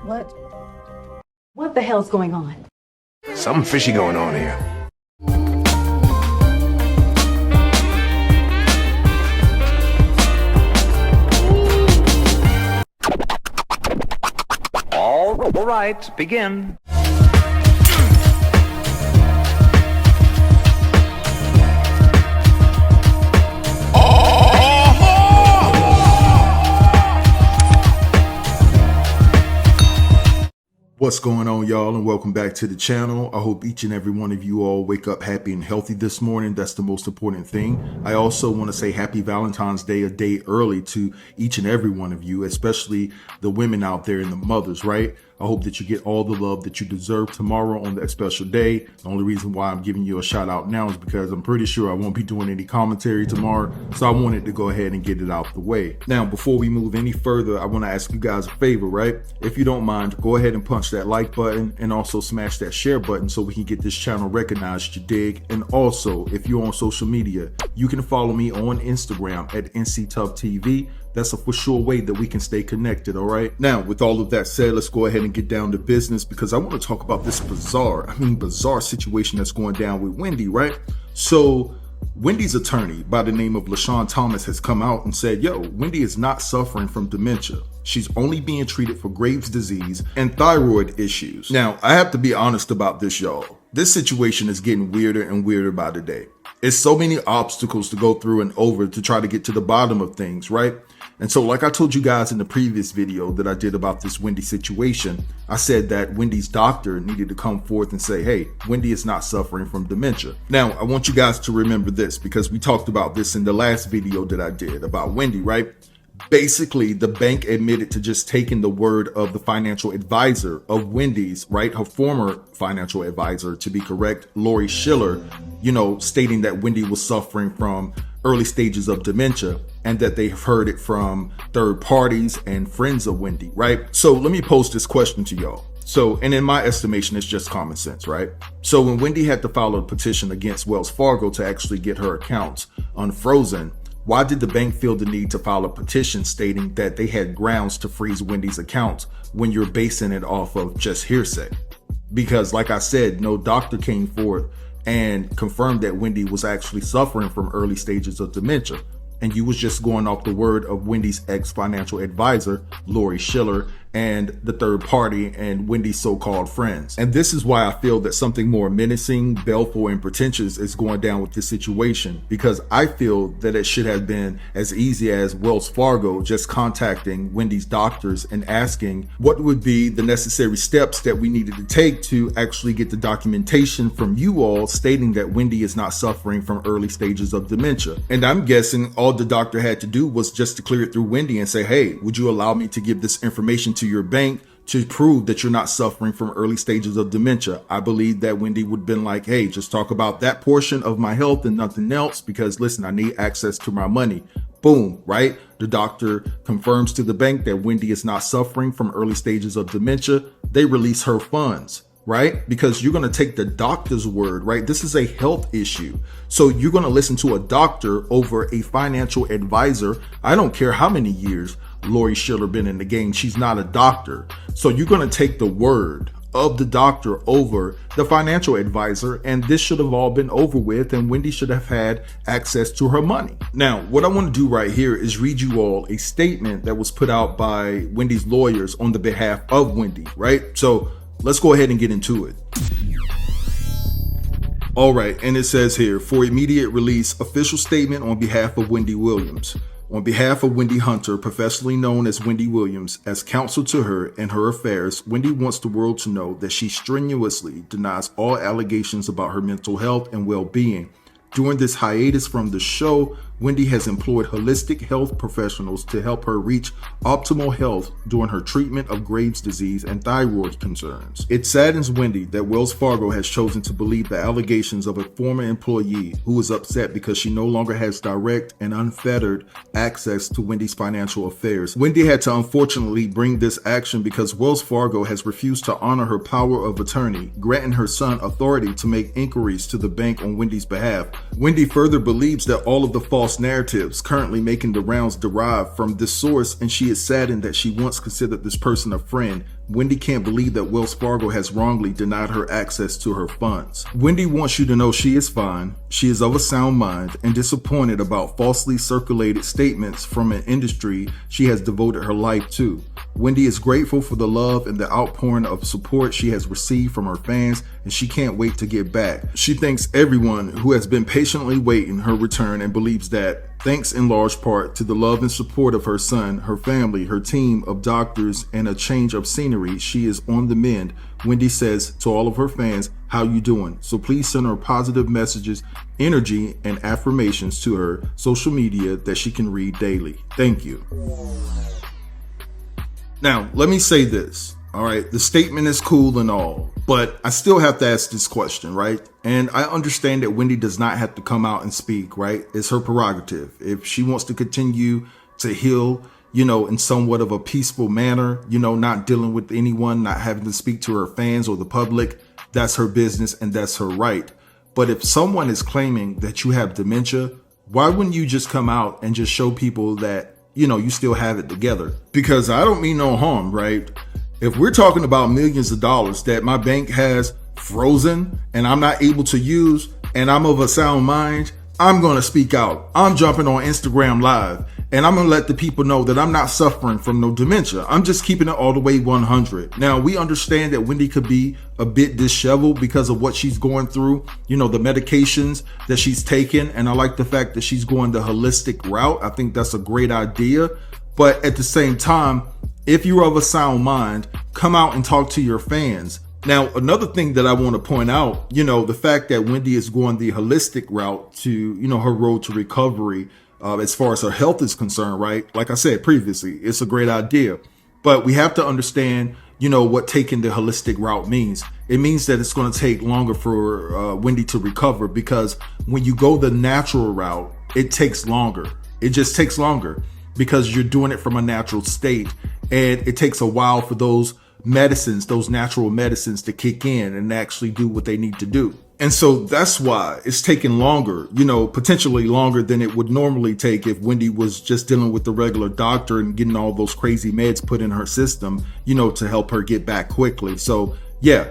What the hell's going on? Something fishy going on here. All right, begin. What's going on, y'all, and welcome back to the channel. I hope each and every one of you all wake up happy and healthy this morning. That's the most important thing. I also want to say happy Valentine's Day a day early to each and every one of you, especially the women out there and the mothers, right? I hope that you get all the love that you deserve tomorrow on that special day. The only reason why I'm giving you a shout out now is because I'm pretty sure I won't be doing any commentary tomorrow. So I wanted to go ahead and get it out the way. Now, before we move any further, I want to ask you guys a favor, right? If you don't mind, go ahead and punch that like button and also smash that share button so we can get this channel recognized, you dig? And also, if you're on social media, you can follow me on Instagram at NCToughTV. That's a for sure way that we can stay connected, all right? Now, with all of that said, let's go ahead and get down to business because I want to talk about this bizarre situation that's going down with Wendy, right? So Wendy's attorney by the name of LaShawn Thomas has come out and said, yo, Wendy is not suffering from dementia. She's only being treated for Graves' disease and thyroid issues. Now, I have to be honest about this, y'all. This situation is getting weirder and weirder by the day. It's so many obstacles to go through and over to try to get to the bottom of things, right? And so like I told you guys in the previous video that I did about this Wendy situation, I said that Wendy's doctor needed to come forth and say, hey, Wendy is not suffering from dementia. Now, I want you guys to remember this because we talked about this in the last video that I did about Wendy, right? Basically, the bank admitted to just taking the word of the financial advisor of Wendy's, right? Her former financial advisor, to be correct, Lori Schiller, stating that Wendy was suffering from early stages of dementia and that they've heard it from third parties and friends of Wendy, right? So let me pose this question to y'all. And in my estimation, it's just common sense, right? So when Wendy had to file a petition against Wells Fargo to actually get her accounts unfrozen, why did the bank feel the need to file a petition stating that they had grounds to freeze Wendy's accounts when you're basing it off of just hearsay? Because like I said, no doctor came forth and confirmed that Wendy was actually suffering from early stages of dementia. And you was just going off the word of Wendy's ex-financial advisor, Lori Schiller, and the third party and Wendy's so-called friends. And this is why I feel that something more menacing, baleful, and pretentious is going down with this situation, because I feel that it should have been as easy as Wells Fargo just contacting Wendy's doctors and asking what would be the necessary steps that we needed to take to actually get the documentation from you all stating that Wendy is not suffering from early stages of dementia. And I'm guessing all the doctor had to do was just to clear it through Wendy and say, hey, would you allow me to give this information to your bank to prove that you're not suffering from early stages of dementia? I believe that Wendy would have been like, hey, just talk about that portion of my health and nothing else, because listen, I need access to my money. Boom, right? The doctor confirms to the bank that Wendy is not suffering from early stages of dementia. They release her funds, right? Because you're going to take the doctor's word, right? This is a health issue. So you're going to listen to a doctor over a financial advisor. I don't care how many years Lori Schiller been in the game. She's not a doctor. So you're going to take the word of the doctor over the financial advisor, and this should have all been over with, and Wendy should have had access to her money. Now, what I want to do right here is read you all a statement that was put out by Wendy's lawyers on the behalf of Wendy, right? So let's go ahead and get into it. All right, and it says here, for immediate release, official statement on behalf of Wendy Williams. On behalf of Wendy Hunter, professionally known as Wendy Williams, as counsel to her and her affairs, Wendy wants the world to know that she strenuously denies all allegations about her mental health and well-being. During this hiatus from the show, Wendy has employed holistic health professionals to help her reach optimal health during her treatment of Graves' disease and thyroid concerns. It saddens Wendy that Wells Fargo has chosen to believe the allegations of a former employee who is upset because she no longer has direct and unfettered access to Wendy's financial affairs. Wendy had to unfortunately bring this action because Wells Fargo has refused to honor her power of attorney, granting her son authority to make inquiries to the bank on Wendy's behalf. Wendy further believes that all of the false false narratives currently making the rounds derived from this source, and she is saddened that she once considered this person a friend. Wendy can't believe that Wells Fargo has wrongly denied her access to her funds. Wendy wants you to know she is fine, she is of a sound mind, and disappointed about falsely circulated statements from an industry she has devoted her life to. Wendy is grateful for the love and the outpouring of support she has received from her fans, and she can't wait to get back. She thanks everyone who has been patiently waiting her return and believes that, thanks in large part to the love and support of her son, her family, her team of doctors, and a change of scenery, she is on the mend. Wendy says to all of her fans, "How you doing?" So please send her positive messages, energy, and affirmations to her social media that she can read daily. Thank you. Now, let me say this. All right, the statement is cool and all, but I still have to ask this question, right? And I understand that Wendy does not have to come out and speak, right? It's her prerogative. If she wants to continue to heal, in somewhat of a peaceful manner, not dealing with anyone, not having to speak to her fans or the public, that's her business and that's her right. But if someone is claiming that you have dementia, why wouldn't you just come out and just show people that, you still have it together? Because I don't mean no harm, right? If we're talking about millions of dollars that my bank has frozen and I'm not able to use, and I'm of a sound mind, I'm going to speak out. I'm jumping on Instagram Live, and I'm going to let the people know that I'm not suffering from no dementia. I'm just keeping it all the way 100. Now, we understand that Wendy could be a bit disheveled because of what she's going through, the medications that she's taking. And I like the fact that she's going the holistic route. I think that's a great idea. But at the same time, if you're of a sound mind, come out and talk to your fans. Now, another thing that I want to point out, the fact that Wendy is going the holistic route to, her road to recovery, as far as her health is concerned, right? Like I said previously, it's a great idea. But we have to understand, what taking the holistic route means. It means that it's going to take longer for Wendy to recover, because when you go the natural route, it takes longer. It just takes longer because you're doing it from a natural state. And it takes a while for those medicines, those natural medicines, to kick in and actually do what they need to do. And so that's why it's taking longer, potentially longer than it would normally take if Wendy was just dealing with the regular doctor and getting all those crazy meds put in her system, to help her get back quickly. So yeah,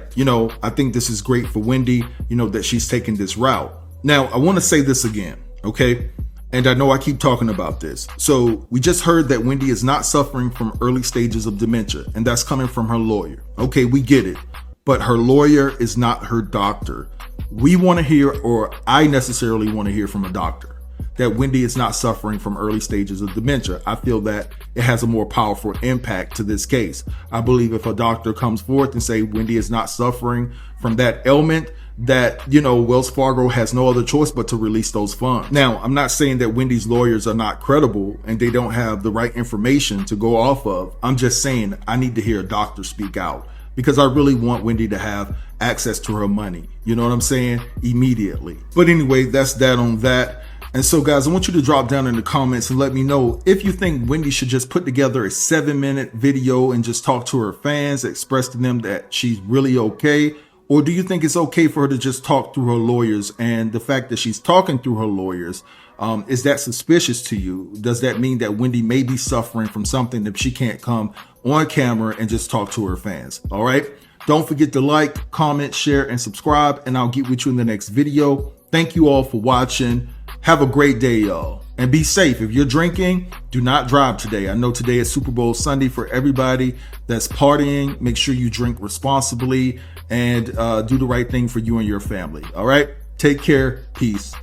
I think this is great for Wendy, that she's taking this route. Now, I want to say this again, okay? And I know I keep talking about this. So we just heard that Wendy is not suffering from early stages of dementia, and that's coming from her lawyer. Okay, we get it. But her lawyer is not her doctor. We want to hear, or I necessarily want to hear from a doctor, that Wendy is not suffering from early stages of dementia. I feel that it has a more powerful impact to this case. I believe if a doctor comes forth and say Wendy is not suffering from that ailment, that, Wells Fargo has no other choice but to release those funds. Now, I'm not saying that Wendy's lawyers are not credible and they don't have the right information to go off of. I'm just saying I need to hear a doctor speak out, because I really want Wendy to have access to her money. You know what I'm saying? Immediately. But anyway, that's that on that. And so guys, I want you to drop down in the comments and let me know if you think Wendy should just put together a 7-minute video and just talk to her fans, express to them that she's really okay. Or do you think it's okay for her to just talk through her lawyers? And the fact that she's talking through her lawyers, is that suspicious to you? Does that mean that Wendy may be suffering from something if she can't come on camera and just talk to her fans? All right. Don't forget to like, comment, share, and subscribe, and I'll get with you in the next video. Thank you all for watching. Have a great day, y'all. And be safe. If you're drinking, do not drive today. I know today is Super Bowl Sunday for everybody that's partying. Make sure you drink responsibly and do the right thing for you and your family. All right. Take care. Peace.